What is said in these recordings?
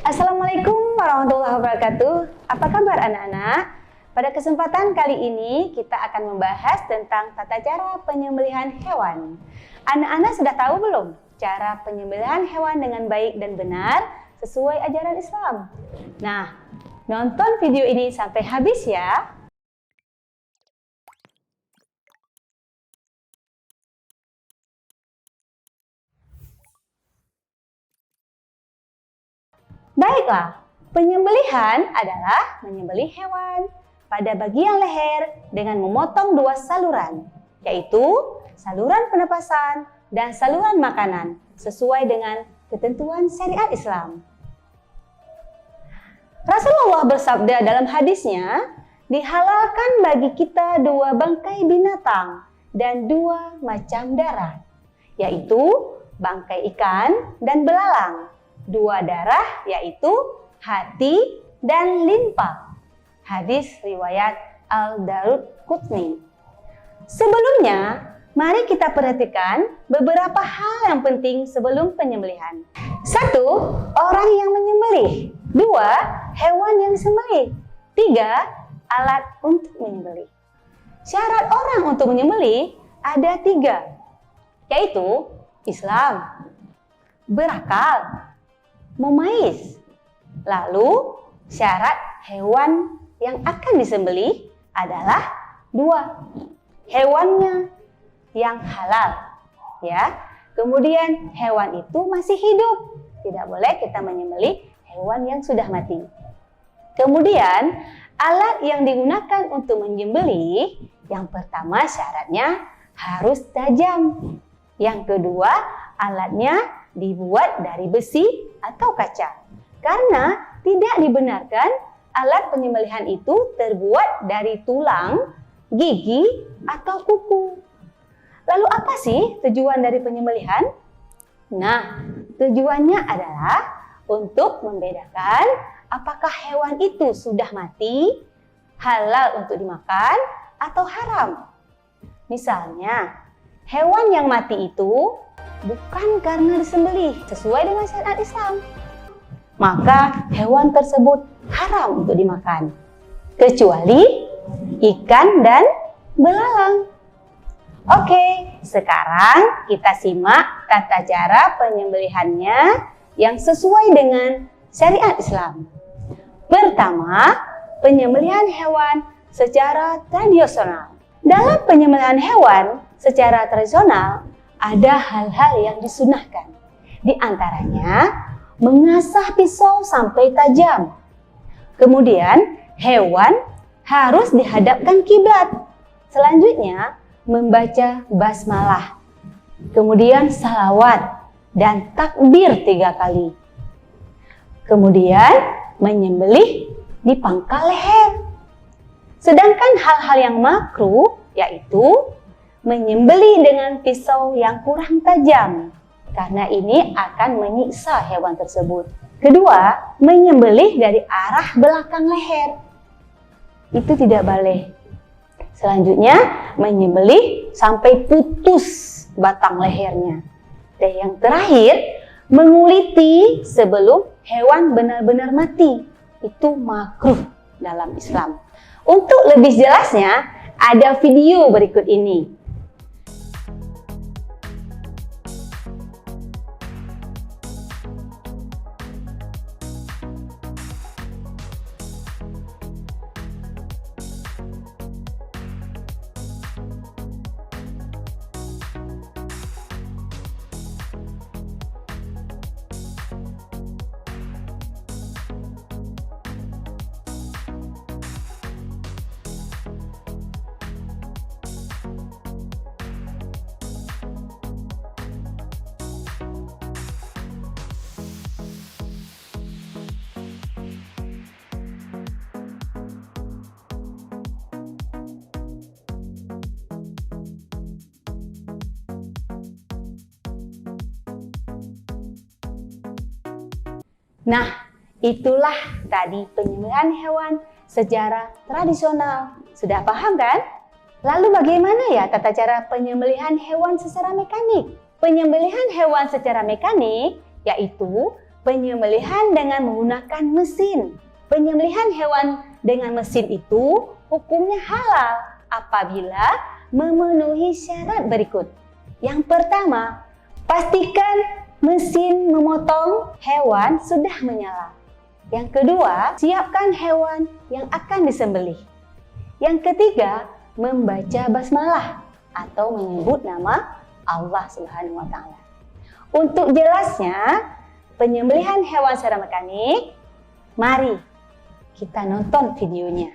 Assalamualaikum warahmatullahi wabarakatuh. Apa kabar anak-anak? Pada kesempatan kali ini kita akan membahas tentang tata cara penyembelihan hewan. Anak-anak sudah tahu belum cara penyembelihan hewan dengan baik dan benar sesuai ajaran Islam? Nah, nonton video ini sampai habis ya. Baiklah, penyembelihan adalah menyembelih hewan pada bagian leher dengan memotong dua saluran, yaitu saluran pernapasan dan saluran makanan sesuai dengan ketentuan syariat Islam. Rasulullah bersabda dalam hadisnya, dihalalkan bagi kita dua bangkai binatang dan dua macam darat, yaitu bangkai ikan dan belalang. Dua darah yaitu hati dan limpa. Hadis riwayat Al-Daraqutni. Sebelumnya, mari kita perhatikan beberapa hal yang penting sebelum penyembelihan. 1. Orang yang menyembelih. 2. Hewan yang disembelih. 3. Alat untuk menyembelih. Syarat orang untuk menyembelih ada 3, yaitu Islam, berakal, memais. Lalu syarat hewan yang akan disembelih adalah 2. Hewannya yang halal, ya. Kemudian hewan itu masih hidup. Tidak boleh kita menyembelih hewan yang sudah mati. Kemudian alat yang digunakan untuk menyembelih, yang pertama syaratnya harus tajam. Yang kedua, alatnya dibuat dari besi atau kaca. Karena tidak dibenarkan alat penyembelihan itu terbuat dari tulang, gigi, atau kuku. Lalu apa sih tujuan dari penyembelihan? Nah, tujuannya adalah untuk membedakan apakah hewan itu sudah mati, halal untuk dimakan, atau haram. Misalnya, hewan yang mati itu bukan karena disembelih sesuai dengan syariat Islam, maka hewan tersebut haram untuk dimakan, kecuali ikan dan belalang. Oke, sekarang kita simak tata cara penyembelihannya yang sesuai dengan syariat Islam. Pertama, penyembelihan hewan secara tradisional. Dalam penyembelihan hewan secara tradisional, ada hal-hal yang disunahkan. Di antaranya, mengasah pisau sampai tajam. Kemudian, hewan harus dihadapkan kiblat. Selanjutnya, membaca basmalah. Kemudian, salawat dan takbir 3 kali. Kemudian, menyembelih di pangkal leher. Sedangkan hal-hal yang makruh, yaitu menyembelih dengan pisau yang kurang tajam, karena ini akan menyiksa hewan tersebut. Kedua, menyembelih dari arah belakang leher. Itu tidak boleh. Selanjutnya, menyembelih sampai putus batang lehernya. Dan yang terakhir, menguliti sebelum hewan benar-benar mati. Itu makruh dalam Islam. Untuk lebih jelasnya, ada video berikut ini. Nah, itulah tadi penyembelihan hewan secara tradisional. Sudah paham kan? Lalu bagaimana ya tata cara penyembelihan hewan secara mekanik? Penyembelihan hewan secara mekanik yaitu penyembelihan dengan menggunakan mesin. Penyembelihan hewan dengan mesin itu hukumnya halal apabila memenuhi syarat berikut. Yang pertama, pastikan mesin memotong hewan sudah menyala. Yang kedua, siapkan hewan yang akan disembelih. Yang ketiga, membaca basmalah atau menyebut nama Allah Subhanahu wa taala. Untuk jelasnya, penyembelihan hewan secara mekanik, mari kita nonton videonya.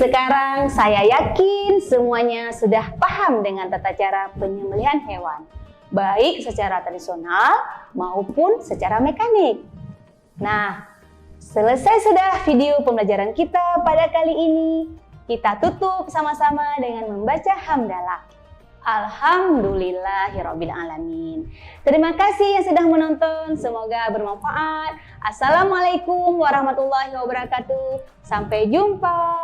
Sekarang saya yakin semuanya sudah paham dengan tata cara penyembelihan hewan, baik secara tradisional maupun secara mekanik. Nah, selesai sudah video pembelajaran kita pada kali ini. Kita tutup sama-sama dengan membaca hamdalah. Alhamdulillahirabbil alamin. Terima kasih yang sudah menonton, semoga bermanfaat. Assalamualaikum warahmatullahi wabarakatuh. Sampai jumpa.